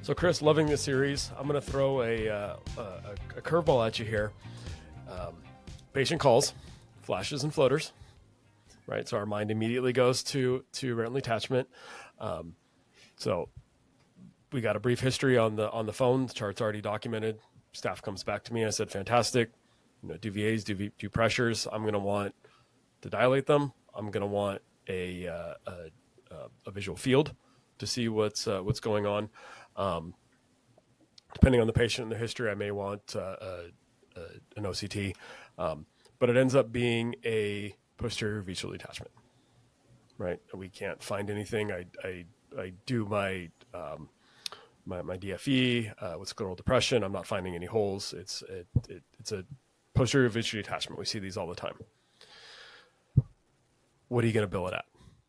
So, Chris, loving this series. I'm going to throw a curveball at you here. Patient calls, flashes and floaters, right? So our mind immediately goes to retinal detachment. So we got a brief history on the phone. The chart's already documented. Staff comes back to me. I said, fantastic. Do VAs, do pressures. I'm going to want to dilate them. I'm going to want a visual field to see what's going on. Depending on the patient and their history, I may want an OCT, but it ends up being a posterior visual detachment, right? We can't find anything. I do my DFE with scleral depression. I'm not finding any holes. It's a posterior visual detachment. We see these all the time. What are you going to bill it at?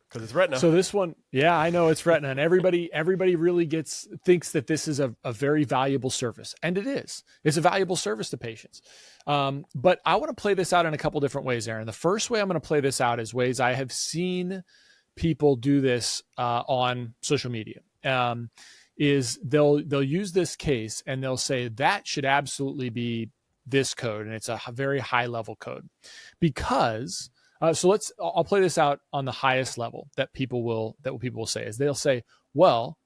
Because it's retina. So this one, yeah, I know it's retina, and everybody really thinks that this is a very valuable service, and it is. It's a valuable service to patients. But I want to play this out in a couple different ways, Aaron. The first way I'm going to play this out is ways I have seen people do this on social media. Is they'll use this case and they'll say that should absolutely be this code, and it's a very high level code because. I'll play this out on the highest level that people will say is they'll say, well,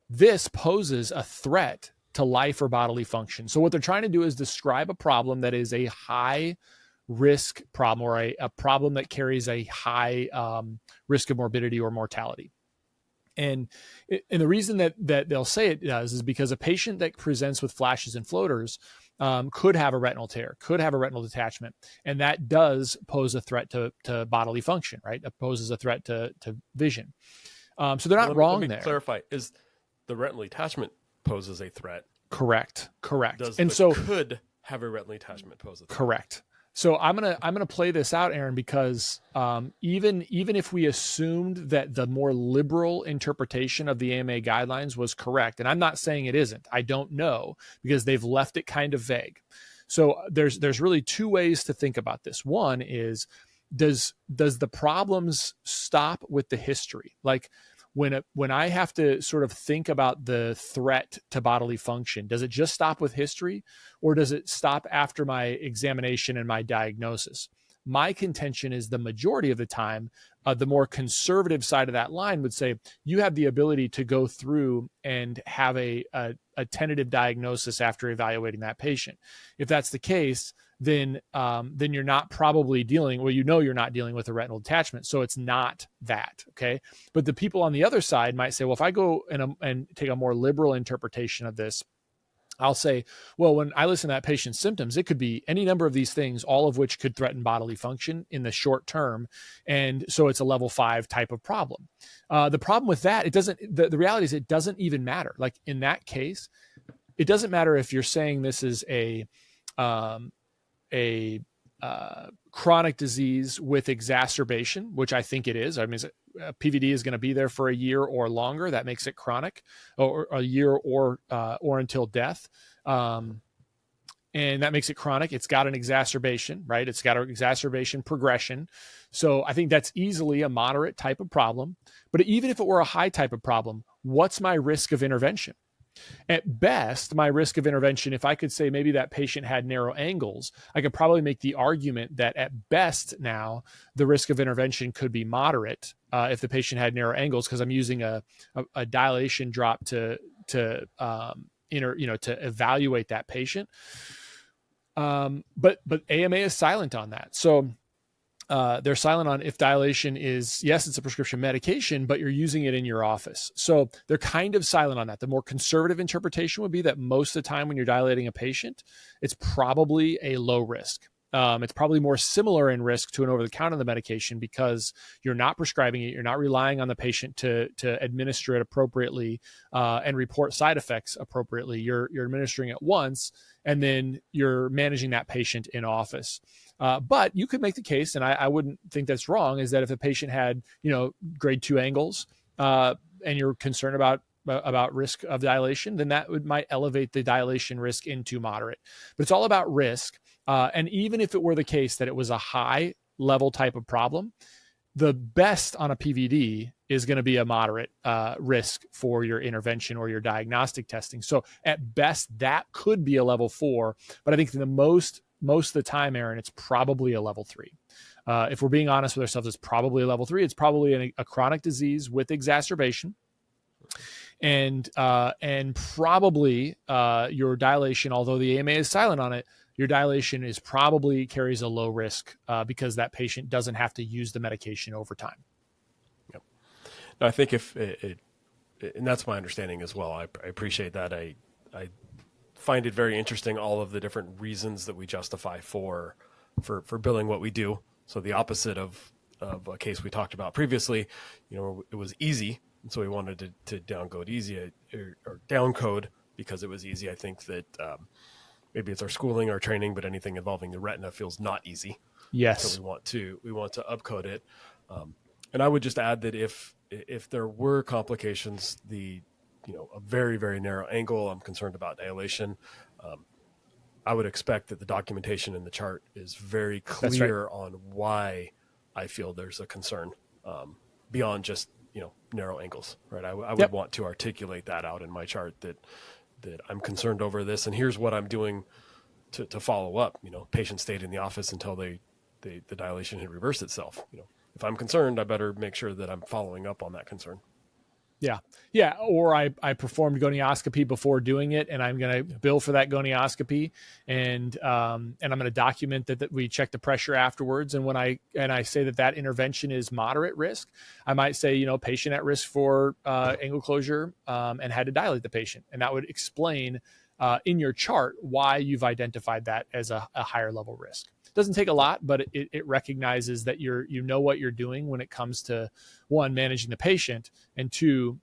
this poses a threat to life or bodily function. So what they're trying to do is describe a problem that is a high risk problem or a problem that carries a high risk of morbidity or mortality. And the reason that they'll say it does is because a patient that presents with flashes and floaters could have a retinal tear, could have a retinal detachment. And that does pose a threat to bodily function, right? It poses a threat to vision. So they're not wrong there. Clarify, is the retinal detachment poses a threat? Correct. Could have a retinal detachment pose a threat? Correct. So I'm gonna play this out, Aaron, because even if we assumed that the more liberal interpretation of the AMA guidelines was correct, and I'm not saying it isn't, I don't know because they've left it kind of vague. So there's really two ways to think about this. One is does the problems stop with the history? Like when I have to sort of think about the threat to bodily function, does it just stop with history or does it stop after my examination and my diagnosis? My contention is the majority of the time, the more conservative side of that line would say you have the ability to go through and have a tentative diagnosis after evaluating that patient. If that's the case, then you're not probably you're not dealing with a retinal detachment. So it's not that, okay? But the people on the other side might say, well, if I go and take a more liberal interpretation of this, I'll say, well, when I listen to that patient's symptoms, it could be any number of these things, all of which could threaten bodily function in the short term. And so it's a level 5 type of problem. The problem with that, the reality is it doesn't even matter. Like in that case, it doesn't matter if you're saying this is a chronic disease with exacerbation, which I think it is. I mean, PVD is going to be there for a year or longer. That makes it chronic, or a year or until death. And that makes it chronic. It's got an exacerbation, right? It's got an exacerbation progression. So I think that's easily a moderate type of problem. But even if it were a high type of problem, what's my risk of intervention? At best, my risk of intervention, if I could say maybe that patient had narrow angles, I could probably make the argument that at best now the risk of intervention could be moderate if the patient had narrow angles, because I'm using a dilation drop to evaluate that patient. But AMA is silent on that. So they're silent on if dilation is, yes, it's a prescription medication, but you're using it in your office. So they're kind of silent on that. The more conservative interpretation would be that most of the time when you're dilating a patient, it's probably a low risk. It's probably more similar in risk to an over-the-counter medication because you're not prescribing it. You're not relying on the patient to administer it appropriately and report side effects appropriately. You're administering it once, and then you're managing that patient in office. But you could make the case, and I wouldn't think that's wrong, is that if a patient had, grade 2 angles and you're concerned about risk of dilation, then that might elevate the dilation risk into moderate. But it's all about risk. And even if it were the case that it was a high level type of problem, the best on a PVD is going to be a moderate risk for your intervention or your diagnostic testing. So at best, that could be a level 4, but I think the most of the time, Aaron, it's probably a level 3. If we're being honest with ourselves, it's probably a level 3. It's probably a chronic disease with exacerbation, and probably your dilation, although the AMA is silent on it, your dilation is probably carries a low risk because that patient doesn't have to use the medication over time. Yep. No, I think if it, and that's my understanding as well. I appreciate that. I find it very interesting, all of the different reasons that we justify for billing what we do. So the opposite of a case we talked about previously, it was easy, and so we wanted to downcode easy or downcode because it was easy. I think that maybe it's our schooling, our training, but anything involving the retina feels not easy. Yes. So we want to upcode it. And I would just add that if there were complications, a very, very narrow angle, I'm concerned about dilation. I would expect that the documentation in the chart is very clear on why I feel there's a concern beyond just, narrow angles, right? I would want to articulate that out in my chart that I'm concerned over this, and here's what I'm doing to follow up. Patient stayed in the office until the dilation had reversed itself. If I'm concerned, I better make sure that I'm following up on that concern. Yeah. Yeah. Or I performed gonioscopy before doing it, and I'm going to bill for that gonioscopy. And I'm going to document that we check the pressure afterwards. And when I say that intervention is moderate risk, I might say, patient at risk for angle closure and had to dilate the patient. And that would explain in your chart why you've identified that as a higher level risk. Doesn't take a lot, but it recognizes that you know what you're doing when it comes to, 1, managing the patient, and 2,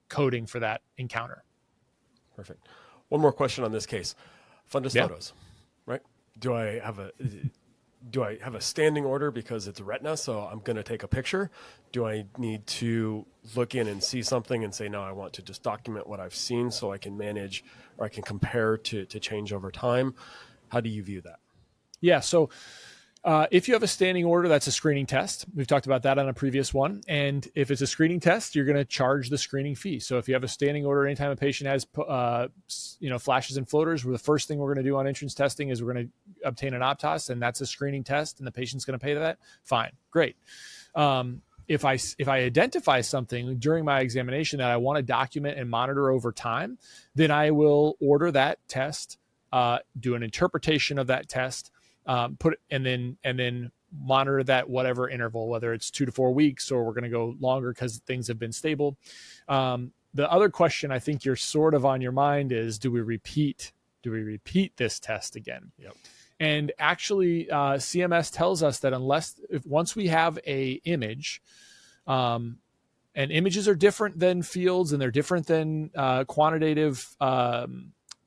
coding for that encounter. Perfect. One more question on this case. Fundus photos, right? Do I have a standing order because it's retina, so I'm going to take a picture? Do I need to look in and see something and say, no, I want to just document what I've seen so I can manage, or I can compare to change over time? How do you view that? Yeah. So if you have a standing order, that's a screening test. We've talked about that on a previous one. And if it's a screening test, you're going to charge the screening fee. So if you have a standing order, anytime a patient has, flashes and floaters, the first thing we're going to do on entrance testing is we're going to obtain an Optos, and that's a screening test, and the patient's going to pay that. Fine. Great. If I identify something during my examination that I want to document and monitor over time, then I will order that test, do an interpretation of that test, and then monitor that whatever interval, whether it's 2 to 4 weeks or we're going to go longer because things have been stable. The other question I think you're sort of on your mind is, do we repeat this test again? Yep. And actually, CMS tells us that once we have a image, and images are different than fields, and they're different than quantitative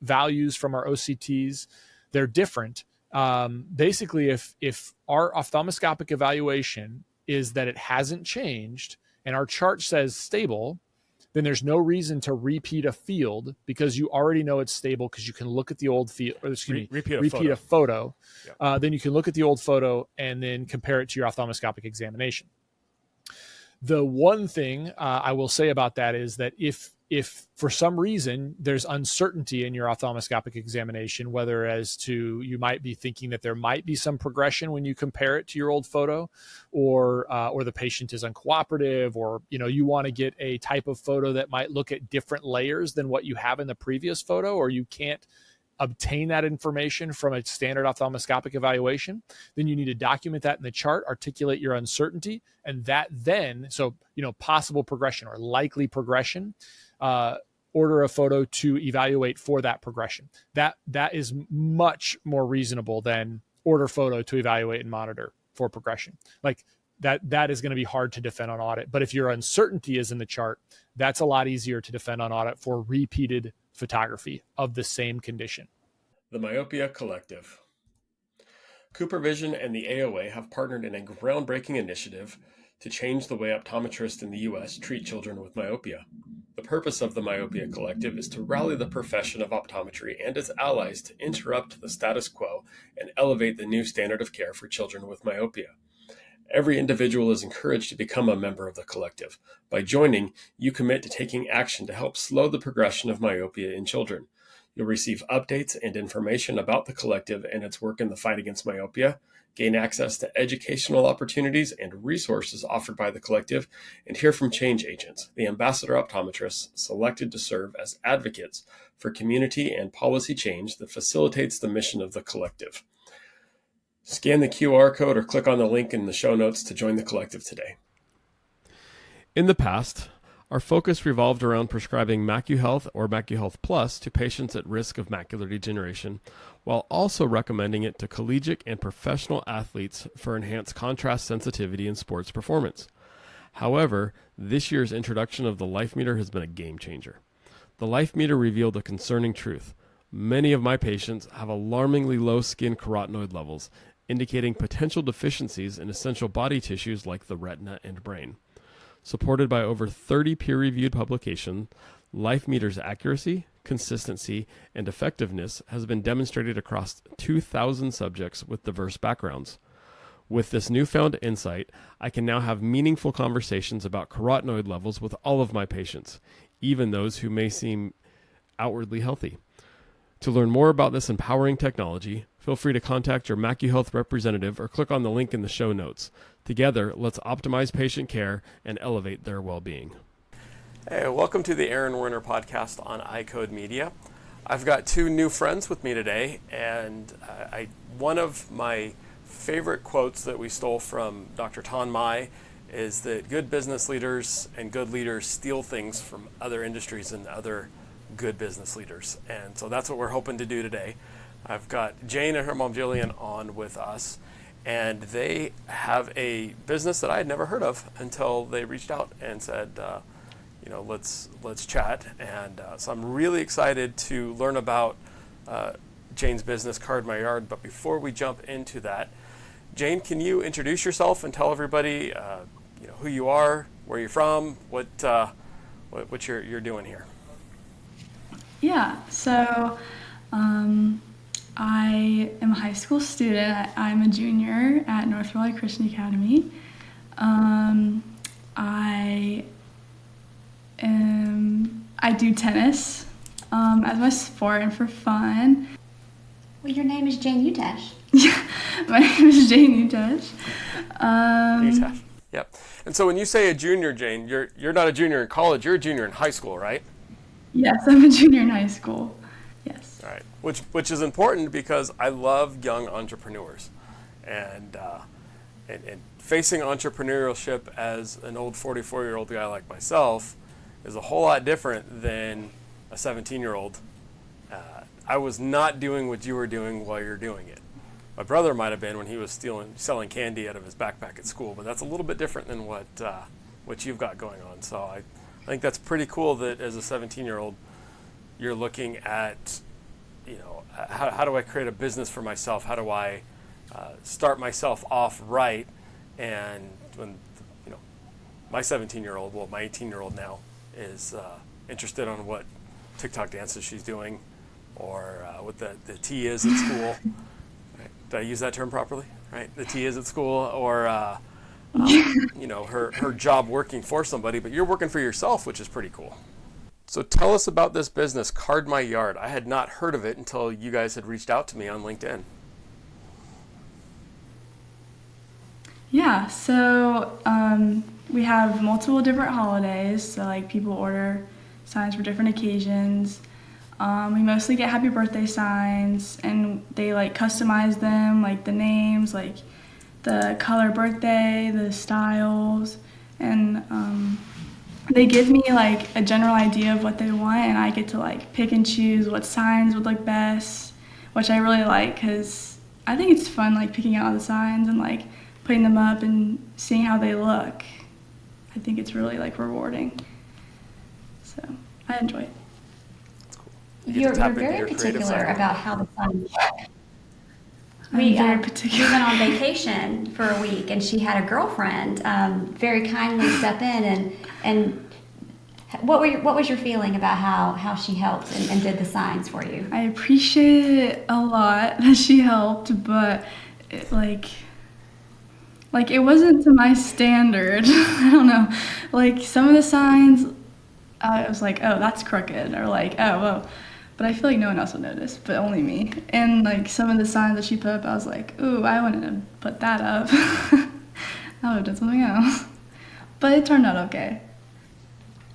values from our OCTs. They're different. Basically, if our ophthalmoscopic evaluation is that it hasn't changed and our chart says stable, then there's no reason to repeat a field because you already know it's stable because you can look at the old field, or repeat a photo. Yeah. Then you can look at the old photo and then compare it to your ophthalmoscopic examination. The one thing I will say about that is that if for some reason there's uncertainty in your ophthalmoscopic examination, whether as to you might be thinking that there might be some progression when you compare it to your old photo, or the patient is uncooperative, or you want to get a type of photo that might look at different layers than what you have in the previous photo, or you can't obtain that information from a standard ophthalmoscopic evaluation, then you need to document that in the chart, articulate your uncertainty, and that then, possible progression or likely progression, order a photo to evaluate for that progression. That is much more reasonable than order photo to evaluate and monitor for progression. Like that is going to be hard to defend on audit. But if your uncertainty is in the chart, that's a lot easier to defend on audit for repeated photography of the same condition. The Myopia Collective. CooperVision and the AOA have partnered in a groundbreaking initiative to change the way optometrists in the U.S. treat children with myopia. The purpose of the Myopia Collective is to rally the profession of optometry and its allies to interrupt the status quo and elevate the new standard of care for children with myopia. Every individual is encouraged to become a member of the collective. By joining, you commit to taking action to help slow the progression of myopia in children. You'll receive updates and information about the collective and its work in the fight against myopia, gain access to educational opportunities and resources offered by the collective, and hear from change agents, the ambassador optometrists selected to serve as advocates for community and policy change that facilitates the mission of the collective. Scan the QR code or click on the link in the show notes to join the collective today. In the past, our focus revolved around prescribing MacuHealth or MacuHealth Plus to patients at risk of macular degeneration, while also recommending it to collegiate and professional athletes for enhanced contrast sensitivity in sports performance. However, this year's introduction of the Life Meter has been a game changer. The Life Meter revealed a concerning truth. Many of my patients have alarmingly low skin carotenoid levels, indicating potential deficiencies in essential body tissues like the retina and brain. Supported by over 30 peer-reviewed publications, Life Meter's accuracy, consistency, and effectiveness has been demonstrated across 2,000 subjects with diverse backgrounds. With this newfound insight, I can now have meaningful conversations about carotenoid levels with all of my patients, even those who may seem outwardly healthy. To learn more about this empowering technology, feel free to contact your MacuHealth representative or click on the link in the show notes. Together, let's optimize patient care and elevate their well-being. Hey, welcome to the Aaron Werner Podcast on iCode Media. I've got two new friends with me today, and one of my favorite quotes that we stole from Dr. Tan Mai is that good business leaders and good leaders steal things from other industries and other good business leaders. And so that's what we're hoping to do today. I've got Jane and her mom Jillian on with us, and they have a business that I had never heard of until they reached out and said, let's chat. And so I'm really excited to learn about Jane's business, Card My Yard. But before we jump into that, Jane, can you introduce yourself and tell everybody, who you are, where you're from, what you're doing here? Yeah, so I am a high school student. I'm a junior at North Valley Christian Academy. I do tennis as my sport and for fun. Well, your name is Jane Utesch. Yeah, my name is Jane Utesch. Utesch. Yep. And so when you say a junior, Jane, you're not a junior in college. You're a junior in high school, right? Yes, I'm a junior in high school. Yes. All right. Which is important because I love young entrepreneurs, and facing entrepreneurship as an old 44-year-old guy like myself is a whole lot different than a 17-year-old. I was not doing what you were doing while you're doing it. My brother might have been when he was selling candy out of his backpack at school, but that's a little bit different than what you've got going on. So I think that's pretty cool that as a 17-year-old, you're looking at, how do I create a business for myself? How do I start myself off right? And when, my 17-year-old, well, my 18-year-old now is interested on what TikTok dances she's doing or what the T is at school. Right? Did I use that term properly? Right? The T is at school, or her job working for somebody, but you're working for yourself, which is pretty cool. So tell us about this business, Card My Yard. I had not heard of it until you guys had reached out to me on LinkedIn. Yeah, so we have multiple different holidays. So like people order signs for different occasions. We mostly get happy birthday signs, and they like customize them, like the names, like the color birthday, the styles, and they give me like a general idea of what they want, and I get to like pick and choose what signs would look best, which I really like because I think it's fun like picking out the signs and like putting them up and seeing how they look. I think it's really like rewarding. So I enjoy it. You're very particular about how the signs look. I'm very particular. We went on vacation for a week, and she had a girlfriend very kindly step in and what was your feeling about how she helped and did the signs for you? I appreciate it a lot that she helped, but Like, it wasn't to my standard. I don't know. Like, some of the signs, I was like, oh, that's crooked, or like, oh, whoa. But I feel like no one else would notice, but only me. And like some of the signs that she put up, I was like, ooh, I wouldn't have put that up. I would have done something else. But it turned out okay.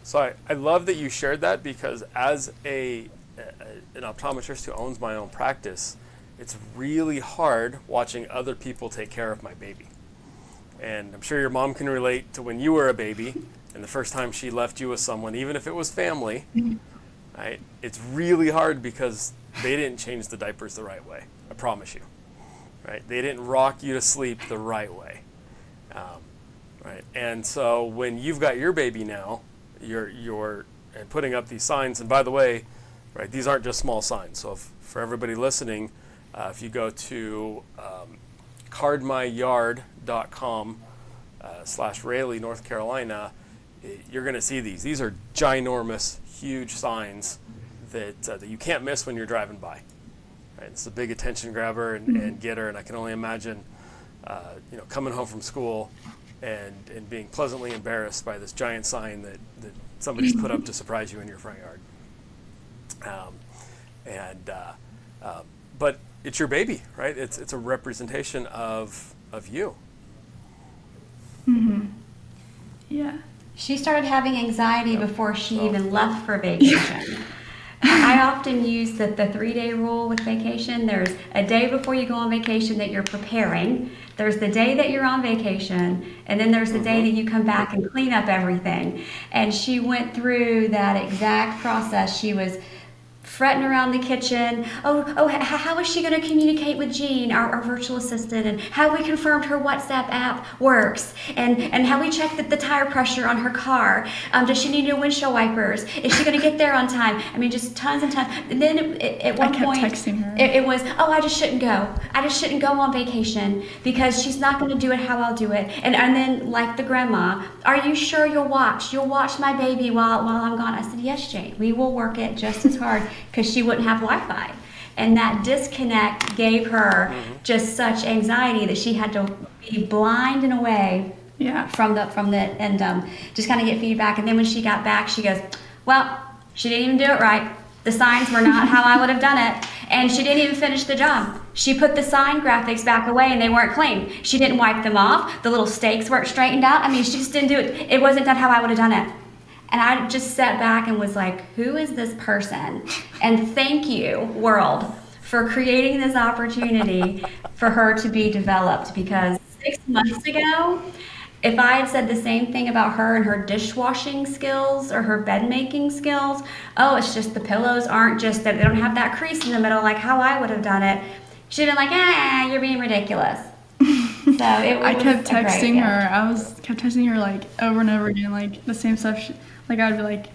So I love that you shared that, because as an optometrist who owns my own practice, it's really hard watching other people take care of my baby. And I'm sure your mom can relate to when you were a baby and the first time she left you with someone, even if it was family, right? It's really hard because they didn't change the diapers the right way. I promise you, right? They didn't rock you to sleep the right way, right? And so when you've got your baby now, you're putting up these signs. And by the way, right, these aren't just small signs. So for everybody listening, if you go to cardmyyard.com/Raleigh, North Carolina, you're going to see these. These are ginormous, huge signs that you can't miss when you're driving by. Right? It's a big attention grabber and getter, and I can only imagine, coming home from school and being pleasantly embarrassed by this giant sign that somebody's put up to surprise you in your front yard. But it's your baby, right? It's a representation of you. Mm-hmm. Yeah. She started having anxiety before she even left for vacation. I often use the 3-day rule with vacation. There's a day before you go on vacation that you're preparing. There's the day that you're on vacation, and then there's the day that you come back and clean up everything. And she went through that exact process. She was fretting around the kitchen. How is she going to communicate with Jean, our virtual assistant, and how we confirmed her WhatsApp app works, and how we checked the tire pressure on her car. Does she need new windshield wipers? Is she going to get there on time? I mean, just tons and tons. And then at one point, texting her. It was, I just shouldn't go. I just shouldn't go on vacation because she's not going to do it how I'll do it. And then, like the grandma, are you sure you'll watch my baby while I'm gone? I said, yes, Jane, we will work it just as hard, because she wouldn't have Wi-Fi. And that disconnect gave her just such anxiety that she had to be blind in a way from the and just kind of get feedback. And then when she got back, she goes, well, she didn't even do it right. The signs were not how I would have done it. And she didn't even finish the job. She put the sign graphics back away and they weren't clean. She didn't wipe them off. The little stakes weren't straightened out. I mean, she just didn't do it. It wasn't done how I would have done it. And I just sat back and was like, who is this person? And thank you, world, for creating this opportunity for her to be developed. Because 6 months ago, if I had said the same thing about her and her dishwashing skills or her bed making skills, it's just the pillows aren't just that, they don't have that crease in the middle like how I would have done it, she'd have been like, you're being ridiculous. So I kept texting her. Kept texting her like over and over again, like the same stuff. Like I would be like,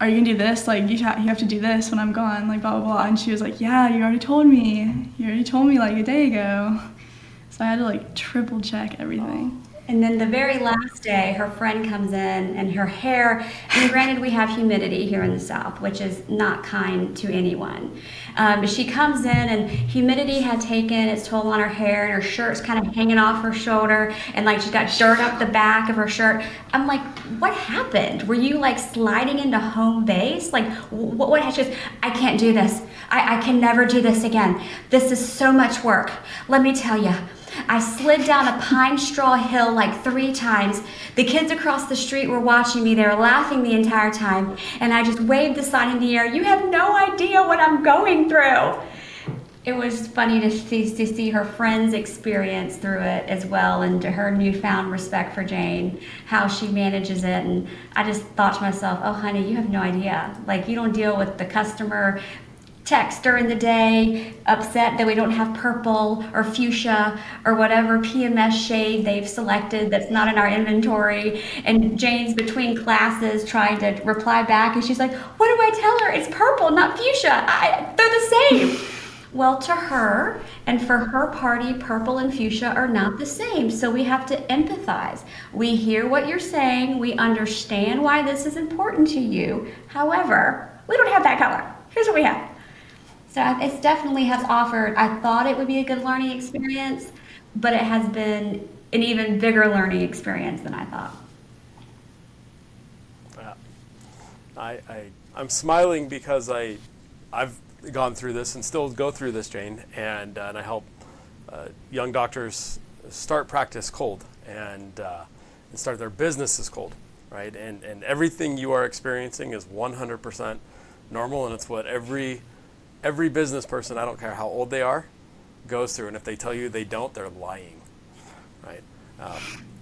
are you gonna do this? Like you have to do this when I'm gone, like blah, blah, blah. And she was like, yeah, you already told me. You already told me like a day ago. So I had to like triple check everything. And then the very last day, her friend comes in and her hair, and granted we have humidity here in the South, which is not kind to anyone. But she comes in and humidity had taken its toll on her hair, and her shirt's kind of hanging off her shoulder, and like she's got dirt up the back of her shirt. I'm like, what happened? Were you like sliding into home base? Like what happened? She goes, I can't do this. I can never do this again. This is so much work. Let me tell you. I slid down a pine straw hill like 3 times. The kids across the street were watching me. They were laughing the entire time. And I just waved the sign in the air. You have no idea what I'm going through. It was funny to see her friends' experience through it as well, and to her newfound respect for Jane, how she manages it. And I just thought to myself, oh, honey, you have no idea. Like, you don't deal with the customer text during the day, upset that we don't have purple or fuchsia or whatever PMS shade they've selected that's not in our inventory. And Jane's between classes trying to reply back, and she's like, what do I tell her? It's purple, not fuchsia. They're the same. Well, to her and for her party, purple and fuchsia are not the same. So we have to empathize. We hear what you're saying. We understand why this is important to you. However, we don't have that color. Here's what we have. So it definitely has offered, I thought it would be a good learning experience, but it has been an even bigger learning experience than I thought. I'm smiling because I've gone through this and still go through this, Jane, and I help young doctors start practice cold and start their businesses cold, right? And everything you are experiencing is 100% normal, and it's what every business person, I don't care how old they are, goes through. And if they tell you they don't, they're lying, right?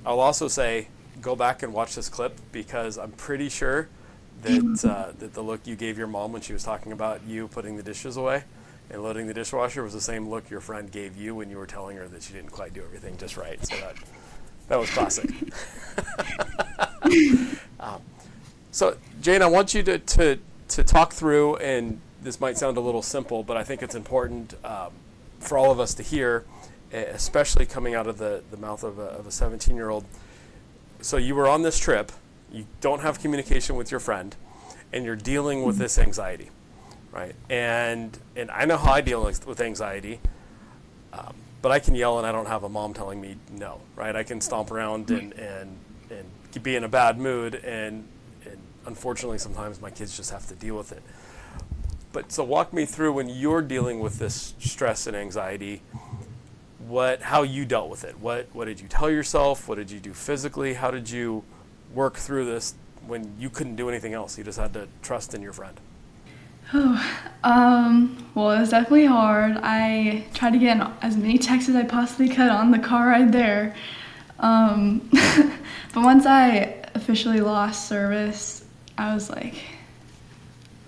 I'll also say, go back and watch this clip, because I'm pretty sure that the look you gave your mom when she was talking about you putting the dishes away and loading the dishwasher was the same look your friend gave you when you were telling her that she didn't quite do everything just right. So that was classic. So Jane, I want you to talk through, and this might sound a little simple, but I think it's important for all of us to hear, especially coming out of the mouth of a 17-year-old. So you were on this trip, you don't have communication with your friend, and you're dealing with this anxiety, right? And I know how I deal with anxiety, but I can yell and I don't have a mom telling me no, right? I can stomp around and be in a bad mood, and unfortunately sometimes my kids just have to deal with it. But so walk me through, when you're dealing with this stress and anxiety, how you dealt with it. What did you tell yourself? What did you do physically? How did you work through this when you couldn't do anything else? You just had to trust in your friend. Well, it was definitely hard. I tried to get in as many texts as I possibly could on the car ride there. But once I officially lost service, I was like,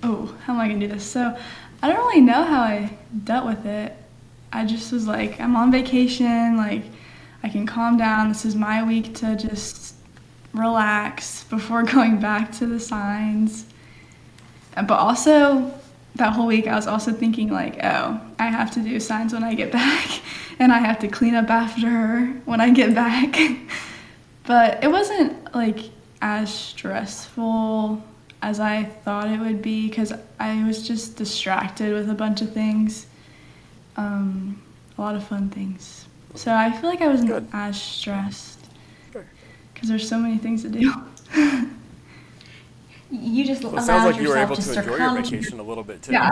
oh, how am I gonna do this? So I don't really know how I dealt with it. I just was like, I'm on vacation, like I can calm down. This is my week to just relax before going back to the signs. But also that whole week I was also thinking like, oh, I have to do signs when I get back, and I have to clean up after her when I get back. But it wasn't like as stressful as I thought it would be, because I was just distracted with a bunch of things, a lot of fun things. So I feel like I wasn't as stressed, because there's so many things to do. You just Well, it allowed sounds like you were yourself able to to enjoy your succumb. vacation a little bit too. Yeah.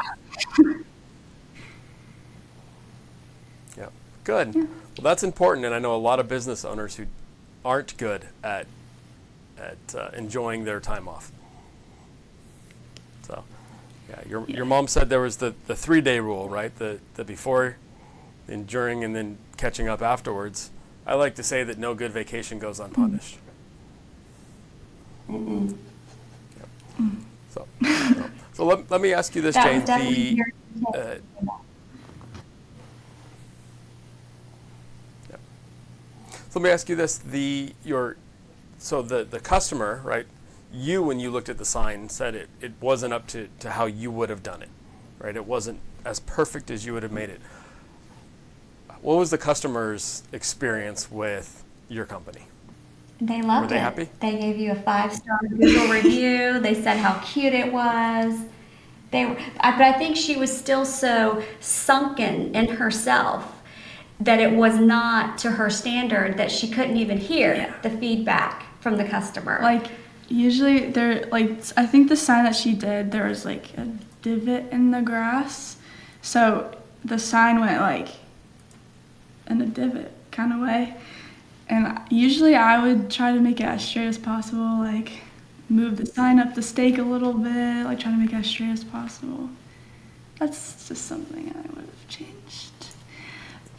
Yeah. Good. Yeah. Well, that's important, and I know a lot of business owners who aren't good at enjoying their time off. So, yeah, your mom said there was the 3-day rule, right? The before, then during, and then catching up afterwards. I like to say that no good vacation goes unpunished. Mm-mm. So let me ask you this, That Jane. was definitely So let me ask you this: the customer, right? You, when you looked at the sign, said it wasn't up to how you would have done it, right? It wasn't as perfect as you would have made it. What was the customer's experience with your company? They loved Were they it. happy? They gave you a 5-star Google review. They said how cute it was. But I think she was still so sunken in herself that it was not to her standard, that she couldn't even hear the feedback from the customer. Like usually I think the sign that she did, there was like a divot in the grass, so the sign went like in a divot kind of way. And usually I would try to make it as straight as possible, like move the sign up the stake a little bit, like try to make it as straight as possible. That's just something I would have changed.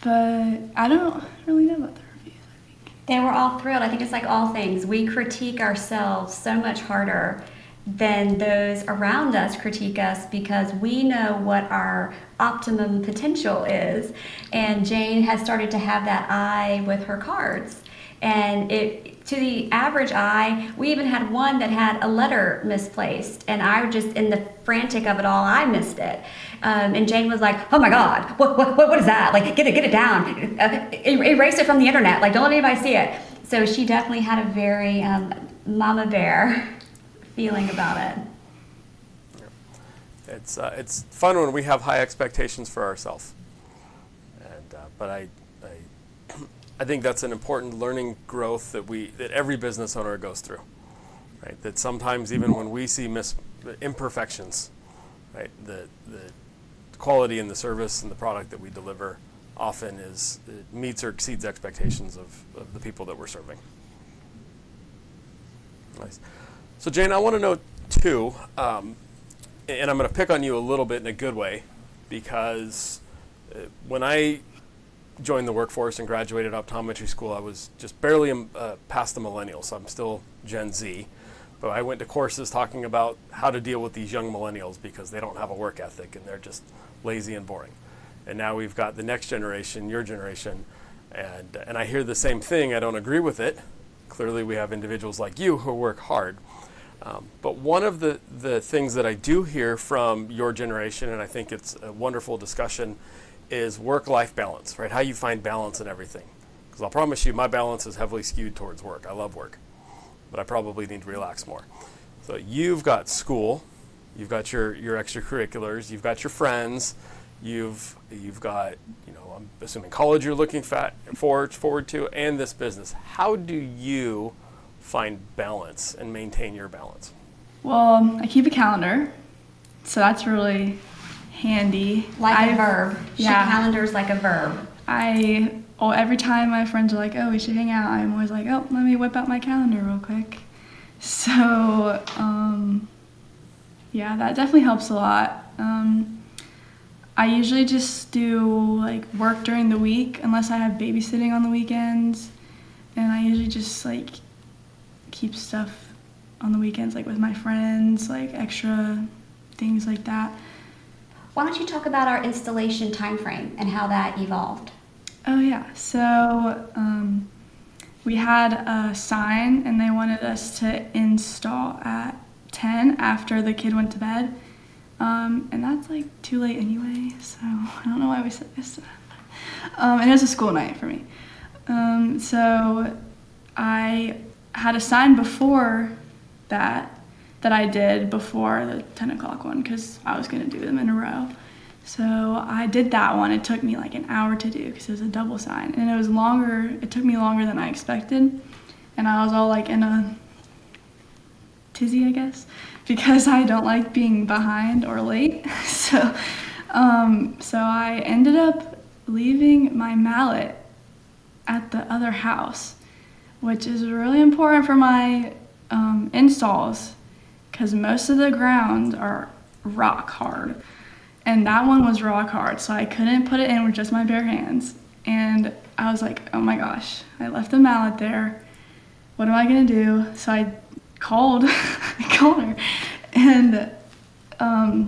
But I don't really know about the reviews, I think. They were all thrilled. I think it's like all things. We critique ourselves so much harder than those around us critique us, because we know what our optimum potential is. And Jane has started to have that eye with her cards. And to the average eye, we even had one that had a letter misplaced, and I just, in the frantic of it all, I missed it. And Jane was like, "Oh my God, what is that? Like, get it down, erase it from the internet. Like, don't let anybody see it." So she definitely had a very mama bear feeling about it. It's fun when we have high expectations for ourselves, but I think that's an important learning growth that every business owner goes through, right? That sometimes even when we see imperfections, right, the quality in the service and the product that we deliver often it meets or exceeds expectations of the people that we're serving. Nice. So Jane, I want to know too, and I'm going to pick on you a little bit in a good way, because when I joined the workforce and graduated optometry school, I was just barely past the millennials, so I'm still Gen Z. But I went to courses talking about how to deal with these young millennials because they don't have a work ethic and they're just lazy and boring. And now we've got the next generation, your generation, and I hear the same thing. I don't agree with it. Clearly we have individuals like you who work hard. But one of the things that I do hear from your generation, and I think it's a wonderful discussion, is work-life balance, right? How you find balance in everything. Because I'll promise you, my balance is heavily skewed towards work. I love work, but I probably need to relax more. So you've got school, you've got your extracurriculars, you've got your friends, you've got, I'm assuming college you're looking forward to, and this business. How do you find balance and maintain your balance? Well, I keep a calendar, so that's really handy. Like a verb. Yeah. She calendars like a verb. Every time my friends are like, oh, we should hang out, I'm always like, oh, let me whip out my calendar real quick. So, yeah, that definitely helps a lot. I usually just do like work during the week unless I have babysitting on the weekends, and I usually just like keep stuff on the weekends, like with my friends, like extra things like that. Why don't you talk about our installation time frame and how that evolved? Oh yeah, so we had a sign and they wanted us to install at 10 after the kid went to bed. And that's like too late anyway, so I don't know why we said this. And it was a school night for me. So I had a sign before that I did before the 10 o'clock one because I was going to do them in a row. So I did that one. It took me like an hour to do because it was a double sign. And it took me longer than I expected. And I was all like in a tizzy, I guess, because I don't like being behind or late. So I ended up leaving my mallet at the other house, which is really important for my installs because most of the ground are rock hard. And that one was rock hard, so I couldn't put it in with just my bare hands. And I was like, oh my gosh, I left the mallet there. What am I gonna do? So I called her, and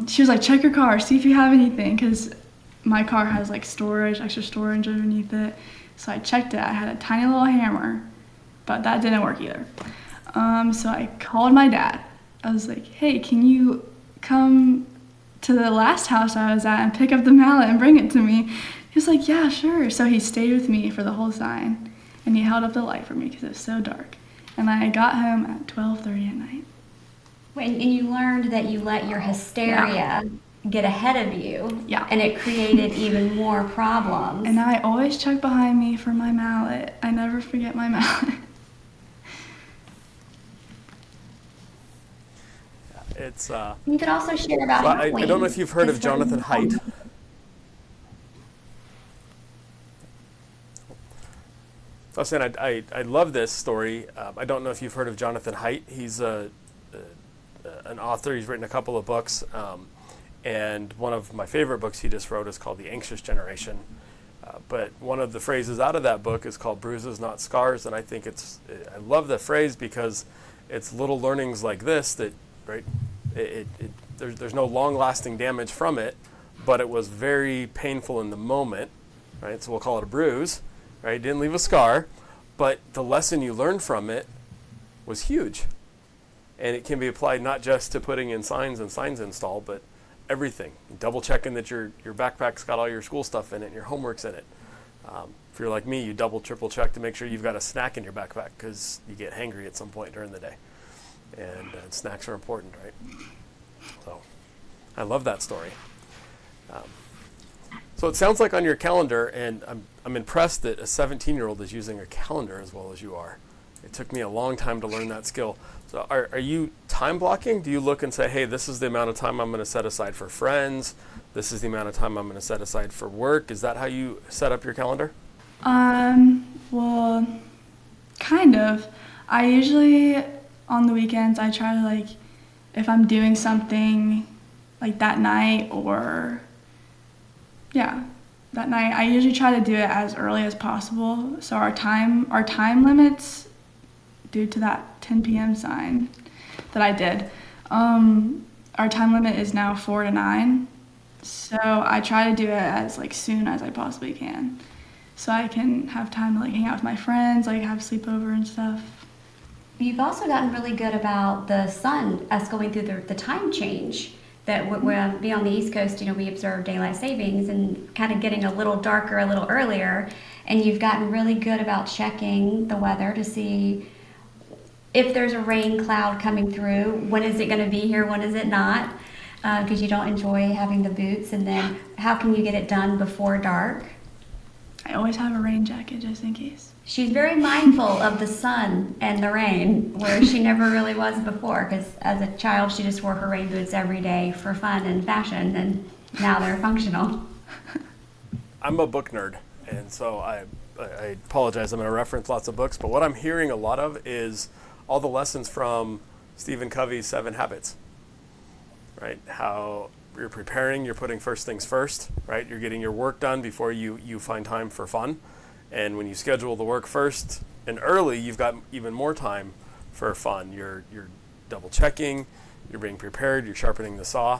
she was like, check your car, see if you have anything, because my car has like extra storage underneath it. So I checked it. I had a tiny little hammer, but that didn't work either. So I called my dad. I was like, hey, can you come to the last house I was at and pick up the mallet and bring it to me? He was like, yeah, sure. So he stayed with me for the whole sign, and he held up the light for me because it was so dark. And I got home at 12:30 at night. And you learned that you let your hysteria get ahead of you, and it created even more problems. And I always check behind me for my mallet. I never forget my mallet. It's you could also share about I don't know if you've heard of Jonathan Haidt. So I was saying I love this story. I don't know if you've heard of Jonathan Haidt. He's an author. He's written a couple of books, and one of my favorite books he just wrote is called The Anxious Generation. But one of the phrases out of that book is called bruises, not scars, and I think I love the phrase because it's little learnings like this that, right, there's no long-lasting damage from it, but it was very painful in the moment, right? So we'll call it a bruise, right? It didn't leave a scar, but the lesson you learned from it was huge. And it can be applied not just to putting in signs and signs install, but everything. Double checking that your backpack's got all your school stuff in it and your homework's in it. If you're like me, you double, triple check to make sure you've got a snack in your backpack because you get hangry at some point during the day. And snacks are important, right? So I love that story. So it sounds like on your calendar, and I'm impressed that a 17-year-old is using a calendar as well as you are. It took me a long time to learn that skill. So are you time blocking? Do you look and say, hey, this is the amount of time I'm going to set aside for friends. This is the amount of time I'm going to set aside for work. Is that how you set up your calendar? Well, kind of. I usually, on the weekends, I try to, like, if I'm doing something, like, that night or, yeah, that night, I usually try to do it as early as possible. So our time limits, due to that 10 p.m. sign that I did, our time limit is now 4 to 9. So I try to do it as, like, soon as I possibly can, so I can have time to, like, hang out with my friends, like, have sleepover and stuff. You've also gotten really good about the sun, us going through the time change. That we'll be on the East Coast, we observe daylight savings and kind of getting a little darker a little earlier. And you've gotten really good about checking the weather to see if there's a rain cloud coming through, when is it going to be here, when is it not? Because you don't enjoy having the boots. And then how can you get it done before dark? I always have a rain jacket just in case. She's very mindful of the sun and the rain, where she never really was before, because as a child she just wore her rain boots every day for fun and fashion, and now they're functional. I'm a book nerd, and so I apologize. I'm going to reference lots of books, but what I'm hearing a lot of is all the lessons from Stephen Covey's 7 Habits, right? How you're preparing, you're putting first things first, right? You're getting your work done before you find time for fun. And when you schedule the work first and early, you've got even more time for fun. You're double checking, you're being prepared, you're sharpening the saw.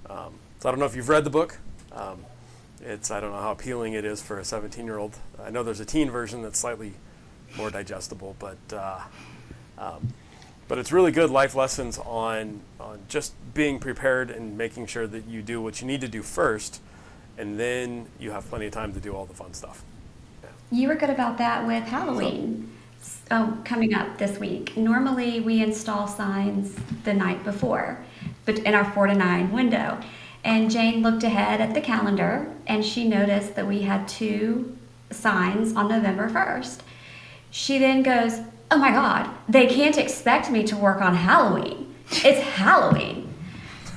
So I don't know if you've read the book. I don't know how appealing it is for a 17-year-old. I know there's a teen version that's slightly more digestible, but it's really good life lessons on just being prepared and making sure that you do what you need to do first, and then you have plenty of time to do all the fun stuff. You were good about that with Halloween coming up this week. Normally we install signs the night before, but in our 4 to 9 window. And Jane looked ahead at the calendar and she noticed that we had 2 signs on November 1st. She then goes, oh my God, they can't expect me to work on Halloween. It's Halloween.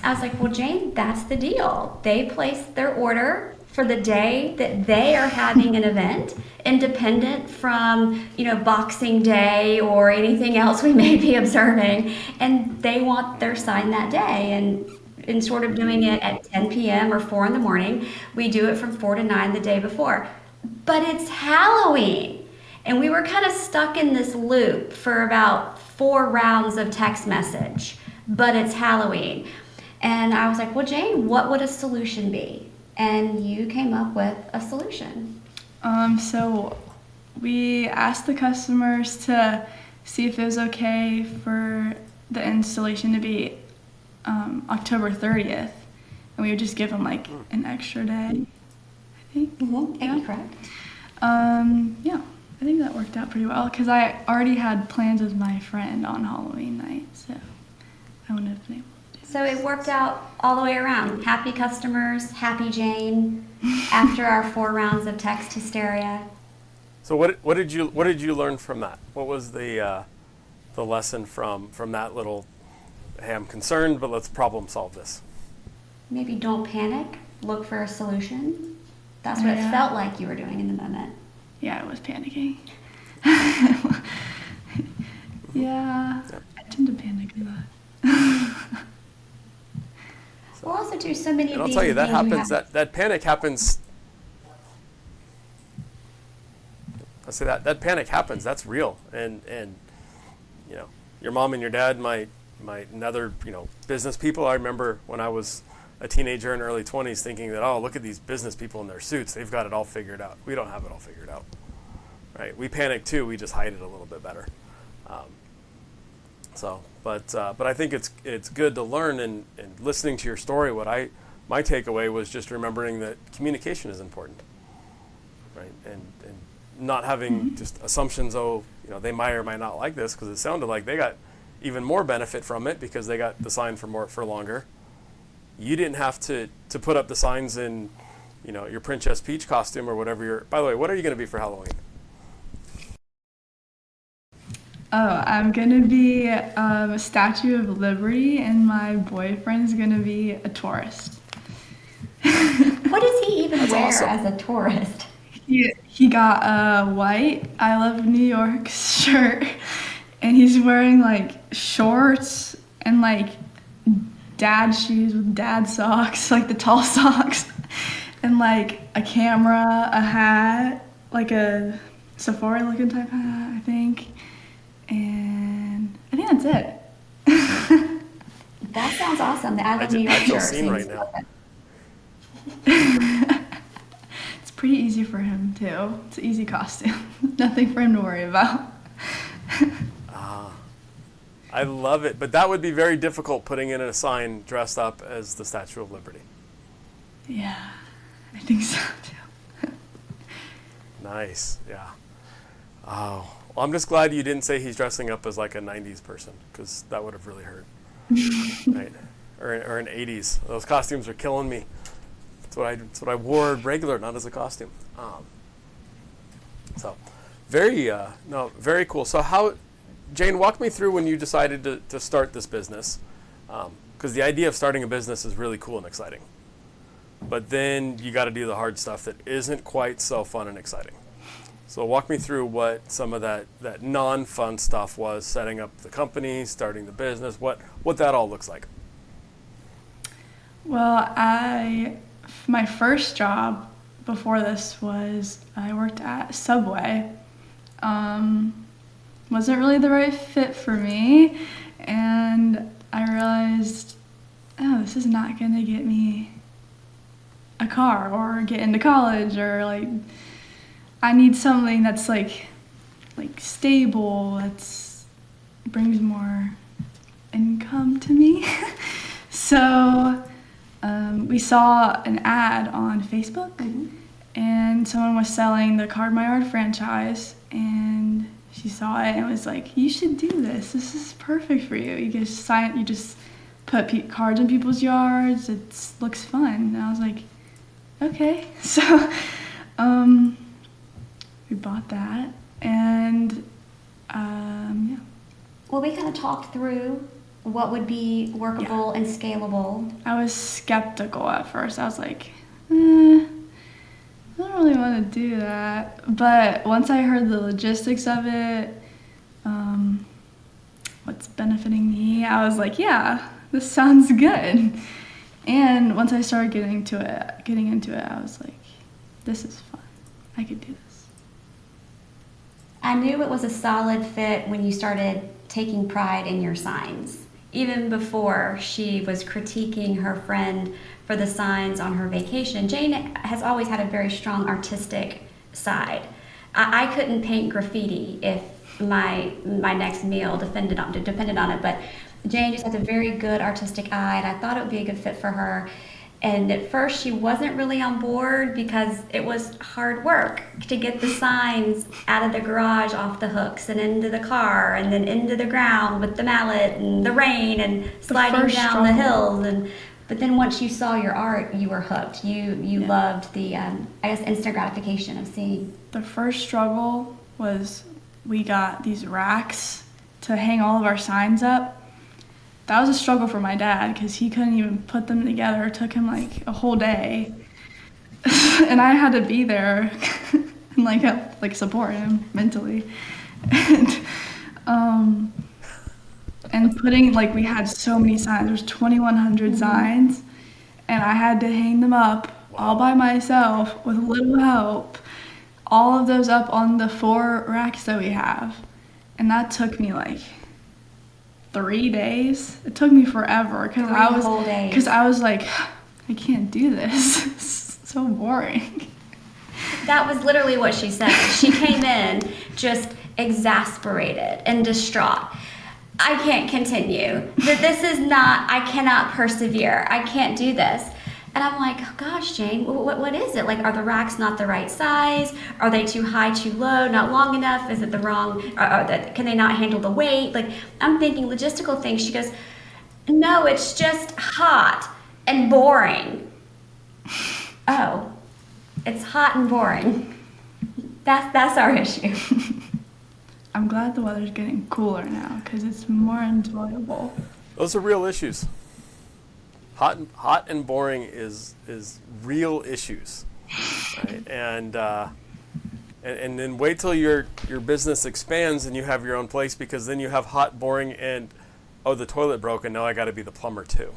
I was like, well, Jane, that's the deal. They placed their order for the day that they are having an event, independent from, Boxing Day or anything else we may be observing, and they want their sign that day. And in sort of doing it at 10 p.m. or 4 in the morning, we do it from 4 to 9 the day before. But it's Halloween. And we were kind of stuck in this loop for about 4 rounds of text message, but it's Halloween. And I was like, well, Jane, what would a solution be? And you came up with a solution. So we asked the customers to see if it was okay for the installation to be October 30th, and we would just give them like an extra day, I think. Mm-hmm. Yeah, correct. Yeah, I think that worked out pretty well because I already had plans with my friend on Halloween night, so I wouldn't have been able. So it worked out all the way around. Happy customers, happy Jane, after our 4 rounds of text hysteria. So what did you learn from that? What was the lesson from that little, hey, I'm concerned, but let's problem solve this? Maybe don't panic, look for a solution. That's what it felt like you were doing in the moment. Yeah, I was panicking. Yeah, I tend to panic a lot. We'll also do so many of and I'll these. tell you, that happens. That panic happens. I say that panic happens. That's real, and your mom and your dad might and other business people. I remember when I was a teenager in early 20s thinking that, oh, look at these business people in their suits. They've got it all figured out. We don't have it all figured out, right? We panic too. We just hide it a little bit better. But I think it's good to learn, and listening to your story. My takeaway was just remembering that communication is important, right? And not having just assumptions. Oh, they might or might not like this, because it sounded like they got even more benefit from it because they got the sign for longer. You didn't have to put up the signs in your Princess Peach costume or whatever by the way, what are you going to be for Halloween? Oh, I'm going to be a Statue of Liberty, and my boyfriend's going to be a tourist. What does he even That's wear awesome. as a tourist? He got a white I Love New York shirt, and he's wearing like shorts and like dad shoes with dad socks, like the tall socks, and like a camera, a hat, like a Sephora looking type hat, I think. And I think that's it. That sounds awesome. The I Love New York I feel shirt seen right seems now. It's pretty easy for him too. It's an easy costume. Nothing for him to worry about. I love it, but that would be very difficult putting in a sign dressed up as the Statue of Liberty. Yeah, I think so too. Nice, yeah. Oh, well, I'm just glad you didn't say he's dressing up as like a 90s person, because that would have really hurt. Right? Or an 80s. Those costumes are killing me. That's what I wore regular, not as a costume. So, very cool. So Jane, walk me through when you decided to start this business, because the idea of starting a business is really cool and exciting. But then you got to do the hard stuff that isn't quite so fun and exciting. So walk me through what some of that non-fun stuff was, setting up the company, starting the business, what that all looks like. Well, my first job before this was I worked at Subway. Wasn't really the right fit for me, and I realized, this is not gonna get me a car or get into college, or like I need something that's like stable, that's brings more income to me. So we saw an ad on Facebook, and someone was selling the Card My Yard franchise, and she saw it and was like, "You should do this. This is perfect for you. You just put cards in people's yards. It looks fun." And I was like, "Okay." So we bought that, and yeah. Well, we kind of talked through what would be workable and scalable. I was skeptical at first. I was like, I don't really want to do that. But once I heard the logistics of it, what's benefiting me, I was like, yeah, this sounds good. And once I started getting into it, I was like, this is fun. I could do this. I knew it was a solid fit when you started taking pride in your signs. Even before she was critiquing her friend for the signs on her vacation, Jane has always had a very strong artistic side. I couldn't paint graffiti if my next meal depended on it, but Jane just has a very good artistic eye, and I thought it would be a good fit for her. And at first she wasn't really on board because it was hard work to get the signs out of the garage off the hooks and into the car and then into the ground with the mallet and the rain and sliding down the hills. But then once you saw your art, you were hooked. You loved the, instant gratification of seeing. The first struggle was we got these racks to hang all of our signs up. That was a struggle for my dad because he couldn't even put them together. It took him like a whole day. And I had to be there and help support him mentally. And putting, we had so many signs. There's 2,100 signs, and I had to hang them up all by myself with little help. All of those up on the 4 racks that we have. And that took me 3 days. It took me forever because I was like, I can't do this. It's so boring. That was literally what she said. She came in just exasperated and distraught. I can't continue. This is not, I cannot persevere. I can't do this. And I'm like, oh gosh, Jane, what is it? Are the racks not the right size? Are they too high, too low, not long enough? Is it the wrong, can they not handle the weight? I'm thinking logistical things. She goes, no, it's just hot and boring. Oh, It's hot and boring. That's our issue. I'm glad the weather's getting cooler now because it's more enjoyable. Those are real issues. Hot and boring is real issues, right? And then wait till your business expands and you have your own place, because then you have hot, boring, and the toilet broke and now I got to be the plumber too.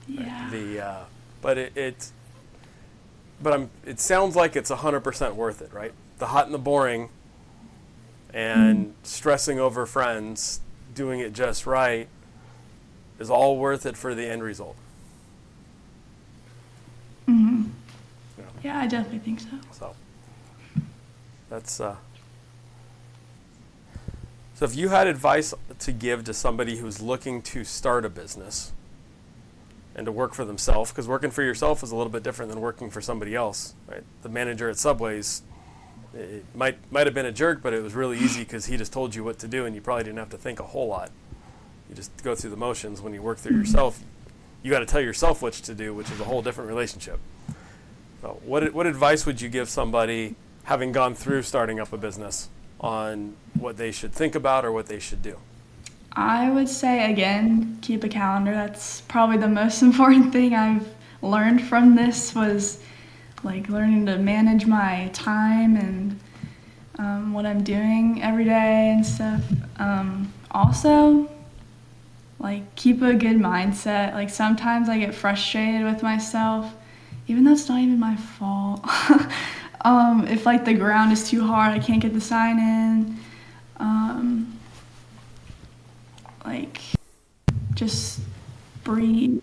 Yeah. It sounds like it's 100% worth it, right? The hot and the boring, and stressing over friends, doing it just right, is all worth it for the end result. Mm-hmm. Yeah, I definitely think so. So that's so if you had advice to give to somebody who's looking to start a business and to work for themselves, because working for yourself is a little bit different than working for somebody else, right? The manager at Subway's, it might have been a jerk, but it was really easy because he just told you what to do and you probably didn't have to think a whole lot. You just go through the motions. When you work through yourself, you got to tell yourself what to do, which is a whole different relationship. So what advice would you give somebody having gone through starting up a business on what they should think about or what they should do? I would say, again, keep a calendar. That's probably the most important thing I've learned from this, was like learning to manage my time and what I'm doing every day and stuff. Also, like, keep a good mindset. Like, sometimes I get frustrated with myself, even though it's not even my fault. If like the ground is too hard, I can't get the sign in. Like, just breathe.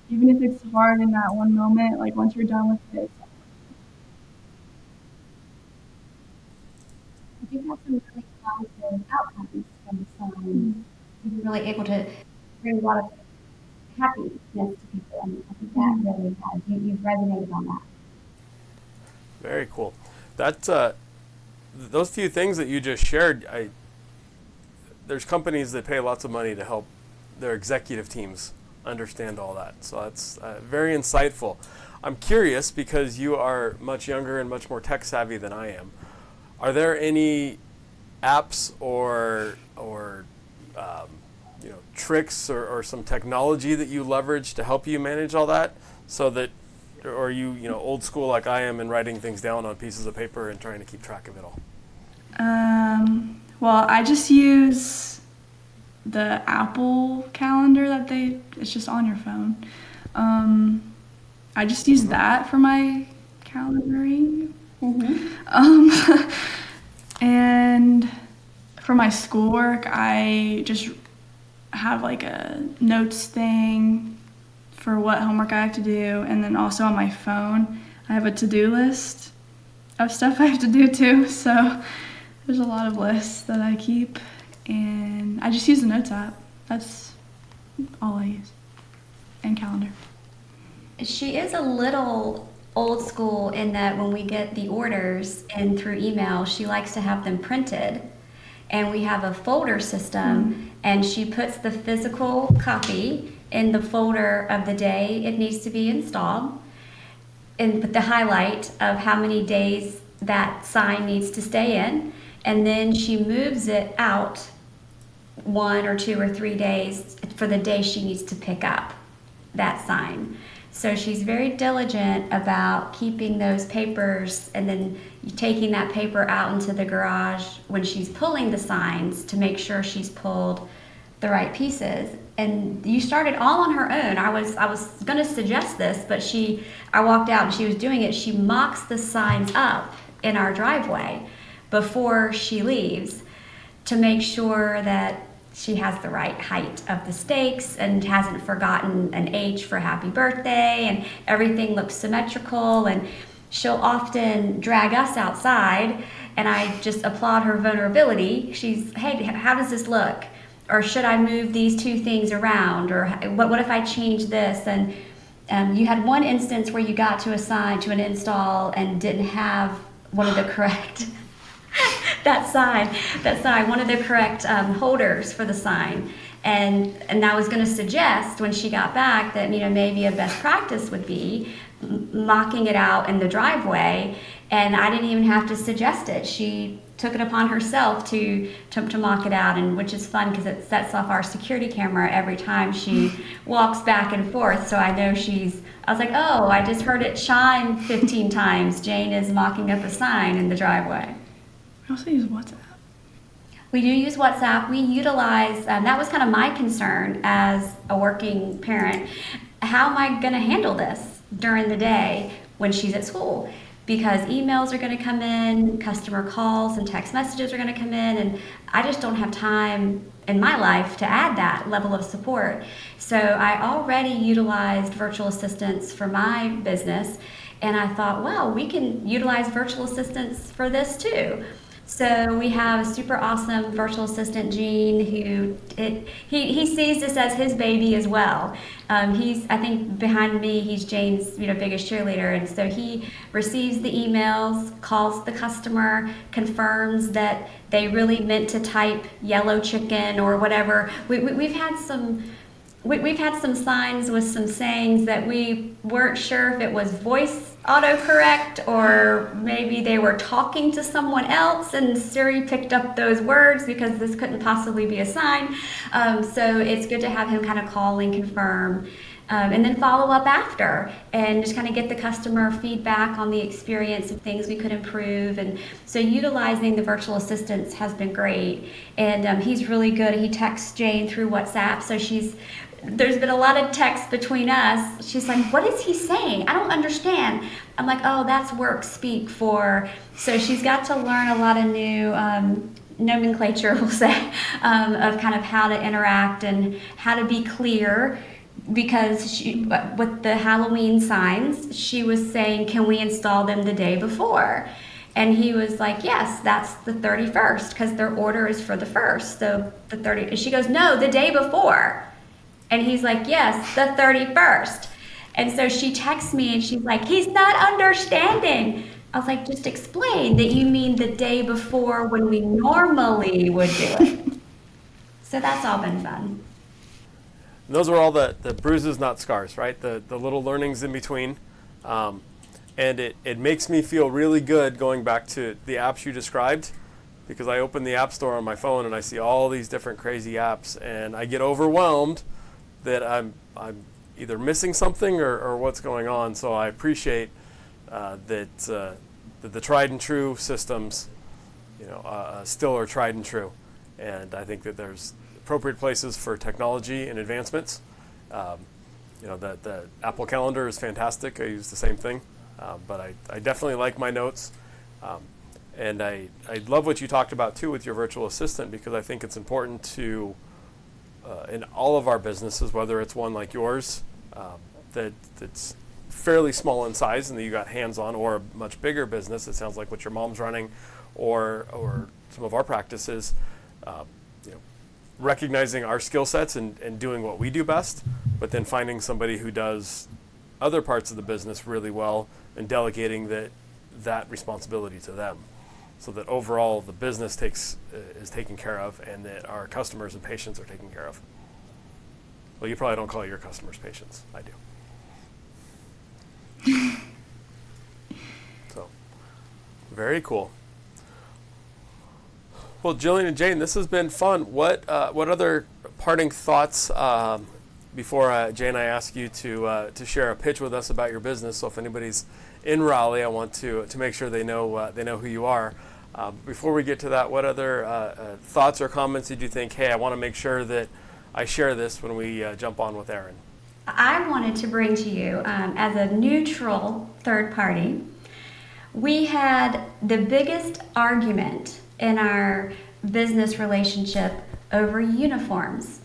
Even if it's hard in that one moment, like once you're done with it. You have some really positive outcomes from the sign. You're really able to bring a lot of happiness to people, and I think that really has. You've resonated on that. Very cool. That those few things that you just shared, there's companies that pay lots of money to help their executive teams understand all that. So that's very insightful. I'm curious, because you are much younger and much more tech savvy than I am. Are there any apps or tricks or some technology that you leverage to help you manage all that, so that, or you old school like I am and writing things down on pieces of paper and trying to keep track of it all? Well, I just use the Apple calendar it's just on your phone. I just use that for my calendaring. And for my schoolwork, I just have like a notes thing for what homework I have to do. And then also on my phone, I have a to-do list of stuff I have to do too. So there's a lot of lists that I keep, and I just use the Notes app. That's all I use, and calendar. She is a little old school in that when we get the orders in through email, she likes to have them printed, and we have a folder system, and she puts the physical copy in the folder of the day it needs to be installed, and with the highlight of how many days that sign needs to stay in. And then she moves it out 1 or 2 or 3 days for the day she needs to pick up that sign. So she's very diligent about keeping those papers, and then taking that paper out into the garage when she's pulling the signs to make sure she's pulled the right pieces. And you started all on her own. I was going to suggest this, but I walked out and she was doing it. She mocks the signs up in our driveway before she leaves to make sure that she has the right height of the stakes and hasn't forgotten an H for happy birthday, and everything looks symmetrical. And she'll often drag us outside, and I just applaud her vulnerability. Hey, how does this look? Or should I move these 2 things around? Or what if I change this? And you had one instance where you got to an install and didn't have one of the correct that sign, one of the correct holders for the sign. And I was going to suggest when she got back that, maybe a best practice would be mocking it out in the driveway. And I didn't even have to suggest it. She took it upon herself to mock it out, and which is fun because it sets off our security camera every time she walks back and forth. So I know I was like, oh, I just heard it chime 15 times. Jane is mocking up a sign in the driveway. We also use WhatsApp. We do use WhatsApp. We utilize, that was kind of my concern as a working parent. How am I going to handle this during the day when she's at school? Because emails are going to come in, customer calls and text messages are going to come in, and I just don't have time in my life to add that level of support. So I already utilized virtual assistants for my business, and I thought, well, we can utilize virtual assistants for this too. So we have a super awesome virtual assistant, Gene, who he sees this as his baby as well. I think behind me, he's Jane's biggest cheerleader, and so he receives the emails, calls the customer, confirms that they really meant to type yellow chicken or whatever. We've had some signs with some sayings that we weren't sure if it was voice autocorrect or maybe they were talking to someone else and Siri picked up those words because this couldn't possibly be a sign. So it's good to have him kind of call and confirm and then follow up after and just kind of get the customer feedback on the experience of things we could improve. And so utilizing the virtual assistants has been great. And he's really good. He texts Jane through WhatsApp. So there's been a lot of text between us. She's like, what is he saying? I don't understand. I'm like, oh, that's work speak for. So she's got to learn a lot of new nomenclature, we'll say, of kind of how to interact and how to be clear. Because with the Halloween signs, she was saying, can we install them the day before? And he was like, yes, that's the 31st, because their order is for the 1st. So the 30th. She goes, no, the day before. And he's like, yes, the 31st. And so she texts me and she's like, he's not understanding. I was like, just explain that you mean the day before when we normally would do it. So that's all been fun. And those are all the bruises, not scars, right? The little learnings in between. And it makes me feel really good going back to the apps you described, because I open the App Store on my phone and I see all these different crazy apps and I get overwhelmed that I'm either missing something or what's going on. So I appreciate that the tried and true systems, still are tried and true. And I think that there's appropriate places for technology and advancements. The Apple Calendar is fantastic. I use the same thing, but I definitely like my notes. And I love what you talked about too with your virtual assistant, because I think it's important to in all of our businesses, whether it's one like yours that's fairly small in size and that you got hands-on, or a much bigger business, it sounds like what your mom's running, or some of our practices, recognizing our skill sets and doing what we do best, but then finding somebody who does other parts of the business really well and delegating that responsibility to them, so that overall the business is taken care of and that our customers and patients are taken care of. Well, you probably don't call your customers patients. I do. So, very cool. Well, Jillian and Jane, this has been fun. What other parting thoughts before Jane, I ask you to share a pitch with us about your business? So if anybody's in Raleigh, I want to make sure they know who you are. Before we get to that, what other thoughts or comments did you think, hey, I want to make sure that I share this when we jump on with Aaron? I wanted to bring to you, as a neutral third party, we had the biggest argument in our business relationship over uniforms.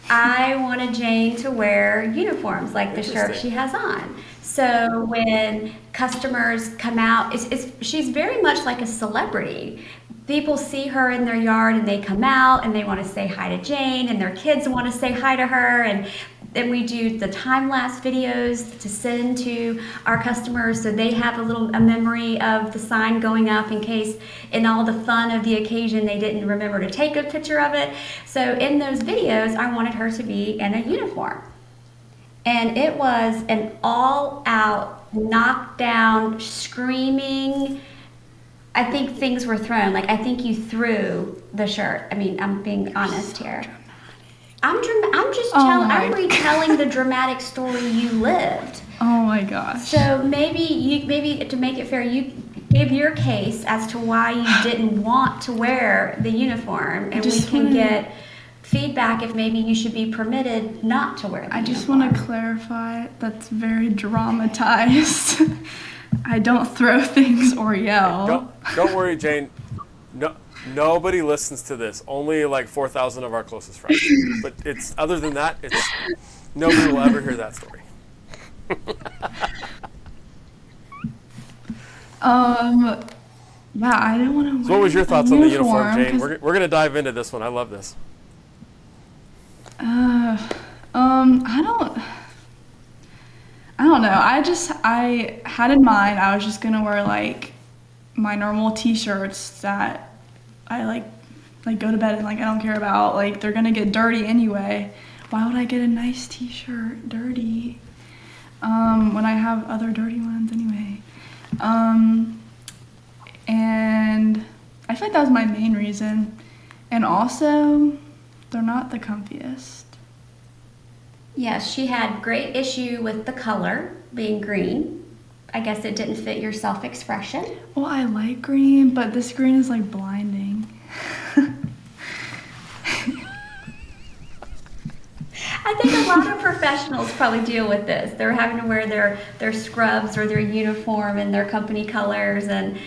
I wanted Jane to wear uniforms like the shirt she has on. So when customers come out, she's very much like a celebrity. People see her in their yard and they come out and they want to say hi to Jane, and their kids want to say hi to her, and then we do the time-lapse videos to send to our customers so they have a memory of the sign going up in case in all the fun of the occasion they didn't remember to take a picture of it. So in those videos, I wanted her to be in a uniform. And it was an all-out, knockdown, screaming. I think things were thrown. Like, I think you threw the shirt. I mean, I'm being honest here. I'm retelling the dramatic story you lived. Oh my gosh. So maybe to make it fair, you give your case as to why you didn't want to wear the uniform, and we can get feedback if maybe you should be permitted not to wear the uniform. I just want to clarify that's very dramatized. I don't throw things or yell. Don't worry, Jane. No. Nobody listens to this. Only like 4,000 of our closest friends. But it's other than that, nobody will ever hear that story. Wow, I didn't want to. So what was your thoughts on the uniform, Jane? We're gonna dive into this one. I love this. I don't know. I had in mind I was just gonna wear like my normal t-shirts that I like go to bed and like I don't care about. Like, they're gonna get dirty anyway. Why would I get a nice t-shirt dirty when I have other dirty ones anyway? And I feel like that was my main reason. And also, they're not the comfiest. Yes, she had great issue with the color being green. I guess it didn't fit your self-expression. Well, I like green, but this green is like blinding. I think a lot of professionals probably deal with this. They're having to wear their scrubs or their uniform in their company colors, and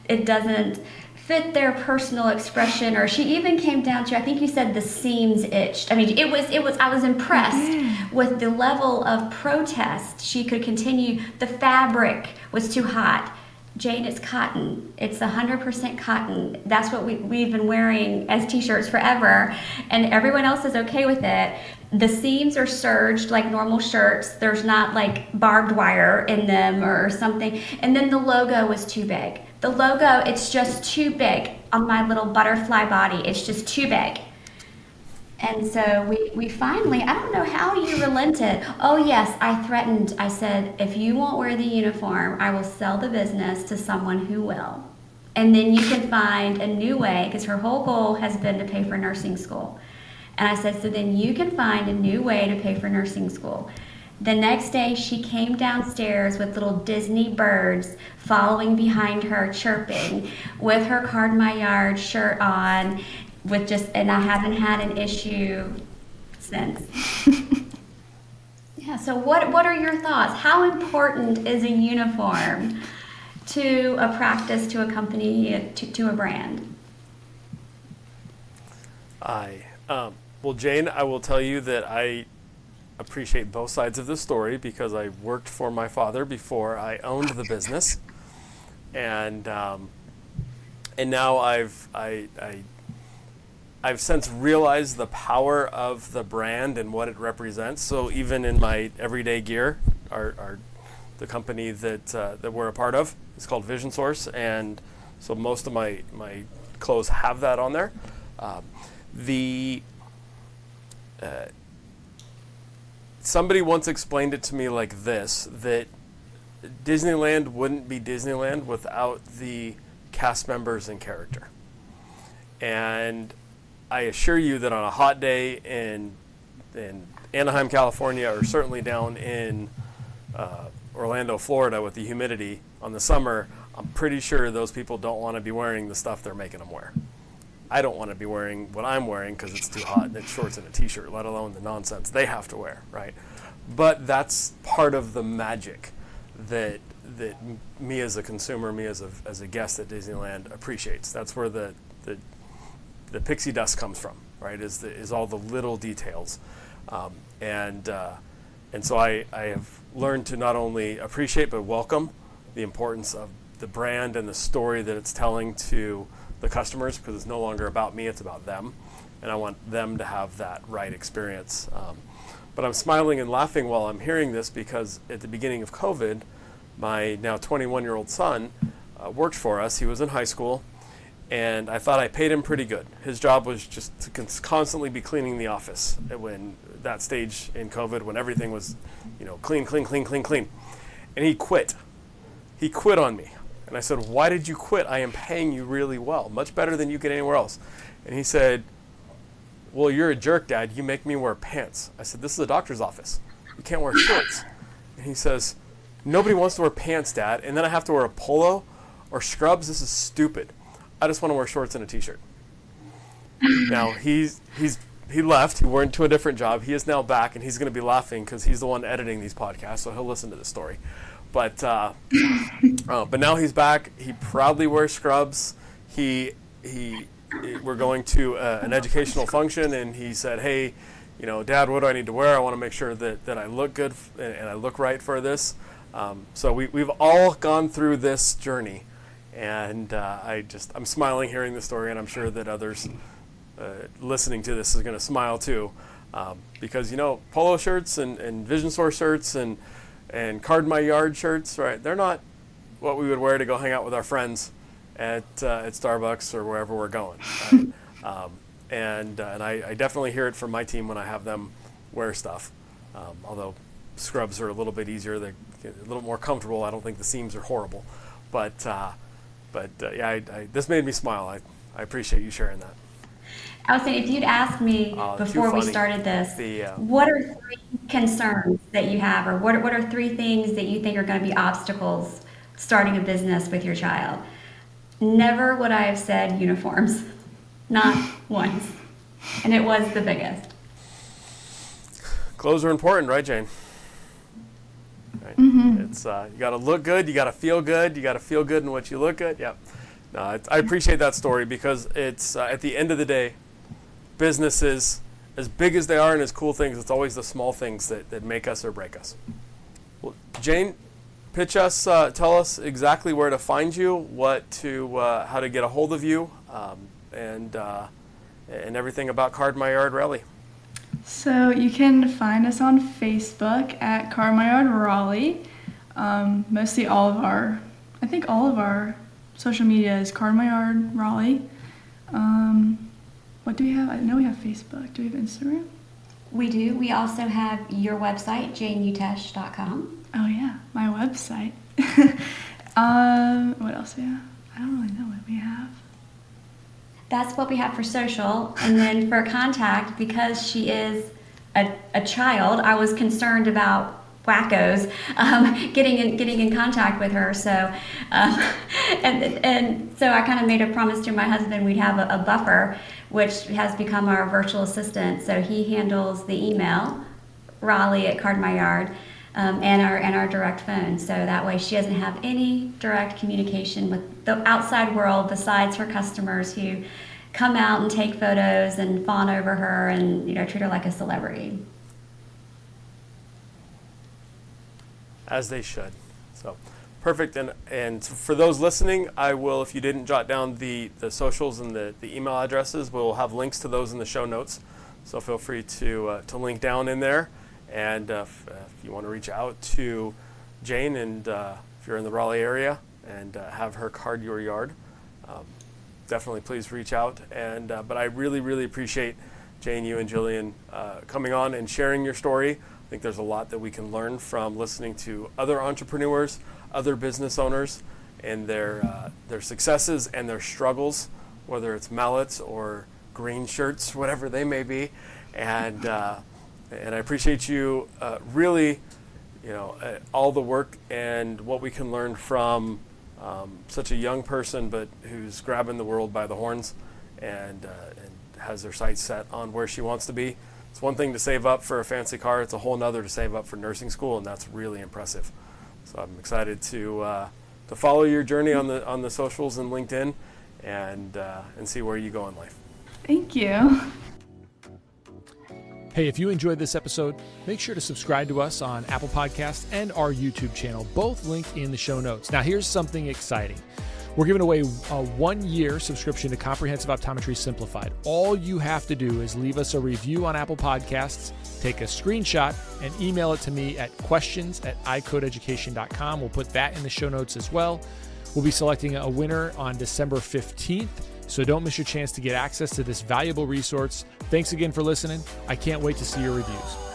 it doesn't fit their personal expression. Or she even came down to, I think you said the seams itched. I mean, I was impressed with the level of protest she could continue. The fabric was too hot. Jane, it's cotton. It's 100% cotton. That's what we've been wearing as t-shirts forever, and everyone else is okay with it. The seams are serged like normal shirts. There's not like barbed wire in them or something. And then the logo was too big. The logo, it's just too big on my little butterfly body. It's just too big. And so we finally, I don't know how you relented. Oh yes, I threatened. I said, if you won't wear the uniform, I will sell the business to someone who will. And then you can find a new way, because her whole goal has been to pay for nursing school. And I said, so then you can find a new way to pay for nursing school. The next day, she came downstairs with little Disney birds following behind her, chirping, with her Card My Yard shirt on, and I haven't had an issue since. Yeah, so what are your thoughts? How important is a uniform to a practice, to a company, to a brand? Well, Jane, I will tell you that I appreciate both sides of the story, because I worked for my father before I owned the business, and now I've since realized the power of the brand and what it represents. So even in my everyday gear, the company that we're a part of is called Vision Source, and so most of my clothes have that on there. Somebody once explained it to me like this, that Disneyland wouldn't be Disneyland without the cast members and character. And I assure you that on a hot day in Anaheim, California, or certainly down in Orlando, Florida, with the humidity on the summer, I'm pretty sure those people don't want to be wearing the stuff they're making them wear. I don't want to be wearing what I'm wearing because it's too hot and it's shorts and a t-shirt, let alone the nonsense they have to wear, right? But that's part of the magic that me as a consumer, me as a guest at Disneyland appreciates. That's where the pixie dust comes from, right? Is all the little details, and so I have learned to not only appreciate but welcome the importance of the brand and the story that it's telling to the customers, because it's no longer about me, it's about them, and I want them to have that right experience. But I'm smiling and laughing while I'm hearing this because at the beginning of COVID, my now 21-year-old son worked for us. He was in high school, and I thought I paid him pretty good. His job was just to constantly be cleaning the office when that stage in COVID when everything was, clean. And he quit. He quit on me. And I said, "Why did you quit? I am paying you really well, much better than you get anywhere else." And he said, "Well, you're a jerk, Dad. You make me wear pants." I said, "This is a doctor's office. You can't wear shorts." And he says, "Nobody wants to wear pants, Dad. And then I have to wear a polo or scrubs. This is stupid. I just want to wear shorts and a t-shirt." Now, he left. He went to a different job. He is now back, and he's going to be laughing because he's the one editing these podcasts, so he'll listen to this story. But now he's back. He proudly wears scrubs. We're going to an educational function, and he said, "Hey, Dad, what do I need to wear? I want to make sure that I look good and I look right for this." So we've all gone through this journey, and I'm smiling hearing the story, and I'm sure that others listening to this is going to smile too, because polo shirts and Vision Store shirts and Card My Yard shirts, right? They're not what we would wear to go hang out with our friends at Starbucks or wherever we're going. Right? And I definitely hear it from my team when I have them wear stuff. Although scrubs are a little bit easier, they're a little more comfortable. I don't think the seams are horrible, but this made me smile. I appreciate you sharing that. Allison, if you'd asked me before we started this, what are 3 concerns that you have, or what are 3 things that you think are going to be obstacles starting a business with your child? Never would I have said uniforms, not once, and it was the biggest. Clothes are important, right, Jane? Right. Mm-hmm. It's you got to look good, you got to feel good, you got to feel good in what you look at. Yep. No, I appreciate that story because it's at the end of the day, businesses, as big as they are and as cool things, it's always the small things that make us or break us. Well, Jane, pitch us, tell us exactly where to find you, how to get a hold of you, and everything about Card My Yard Raleigh. So you can find us on Facebook at Card My Yard Raleigh. Mostly all of our social media is Card My Yard Raleigh. What do we have? I know we have Facebook. Do we have Instagram? We do. We also have your website, janeutesch.com. Oh yeah, my website. What else do we have? I don't really know what we have. That's what we have for social. And then for contact, because she is a child, I was concerned about wackos getting in contact with her. So and so I kind of made a promise to my husband we'd have a buffer, which has become our virtual assistant. So he handles the email, Raleigh at Card My Yard, and our direct phone. So that way she doesn't have any direct communication with the outside world besides her customers who come out and take photos and fawn over her and treat her like a celebrity. As they should. So perfect. And for those listening, I will, if you didn't jot down the socials and the email addresses, we'll have links to those in the show notes. So feel free to link down in there. And if you want to reach out to Jane, and if you're in the Raleigh area and have her card your yard, definitely please reach out. And but I really, really appreciate Jane, you and Jillian coming on and sharing your story. I think there's a lot that we can learn from listening to other entrepreneurs, other business owners, and their successes and their struggles, whether it's mallets or green shirts, whatever they may be. And I appreciate you really, all the work and what we can learn from such a young person, but who's grabbing the world by the horns and has their sights set on where she wants to be. It's one thing to save up for a fancy car. It's a whole nother to save up for nursing school, and that's really impressive. So I'm excited to follow your journey on the socials and LinkedIn, and see where you go in life. Thank you. Hey, if you enjoyed this episode, make sure to subscribe to us on Apple Podcasts and our YouTube channel, both linked in the show notes. Now, here's something exciting. We're giving away a 1-year subscription to Comprehensive Optometry Simplified. All you have to do is leave us a review on Apple Podcasts, take a screenshot, and email it to me at questions@icodeeducation.com. We'll put that in the show notes as well. We'll be selecting a winner on December 15th, so don't miss your chance to get access to this valuable resource. Thanks again for listening. I can't wait to see your reviews.